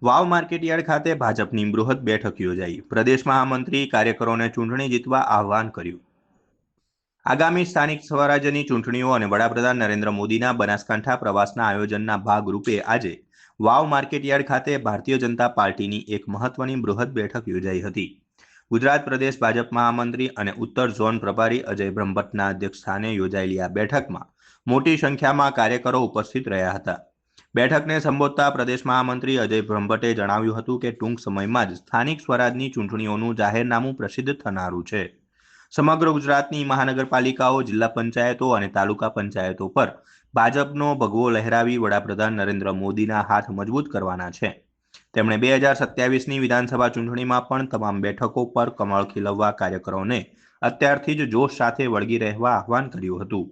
વાવ market yard ખાતે ભાજપની બૃહદ બેઠક યોજાઈ। પ્રદેશ મહામંત્રી કાર્યકરોને ચૂંટણી જીતવા આહ્વાન કર્યું। આગામી સ્થાનિક સ્વરાજ્યની ચૂંટણીઓ અને વડાપ્રધાન નરેન્દ્ર મોદીના બનાસકાંઠા પ્રવાસના આયોજનના ભાગરૂપે આજે વાવ માર્કેટયાર્ડ ખાતે ભારતીય જનતા પાર્ટીની એક મહત્વની બૃહદ બેઠક યોજાઈ હતી। ગુજરાત પ્રદેશ ભાજપ મહામંત્રી અને ઉત્તર ઝોન પ્રભારી અજય બ્રહ્મભટ્ટના અધ્યક્ષસ્થાને યોજાયેલી આ બેઠકમાં મોટી સંખ્યામાં કાર્યકરો ઉપસ્થિત રહ્યા હતા। બેઠકને સંબોધતા પ્રદેશ મહામંત્રી અજય બ્રહ્મભટ્ટે જણાવ્યું હતું કે ટૂંક સમયમાં જ સ્થાનિક સ્વરાજની ચૂંટણીઓનું જાહેરનામું પ્રસિદ્ધ થનારું છે। સમગ્ર ગુજરાતની મહાનગરપાલિકાઓ, જિલ્લા પંચાયતો અને તાલુકા પંચાયતો પર ભાજપનો ભગવો લહેરાવી વડાપ્રધાન નરેન્દ્ર મોદીના હાથ મજબૂત કરવાના છે। તેમણે 2027ની વિધાનસભા ચૂંટણીમાં પણ તમામ બેઠકો પર કમળ ખીલવવા કાર્યકરોને અત્યારથી જ જોશ સાથે વળગી રહેવા આહ્વાન કર્યું હતું।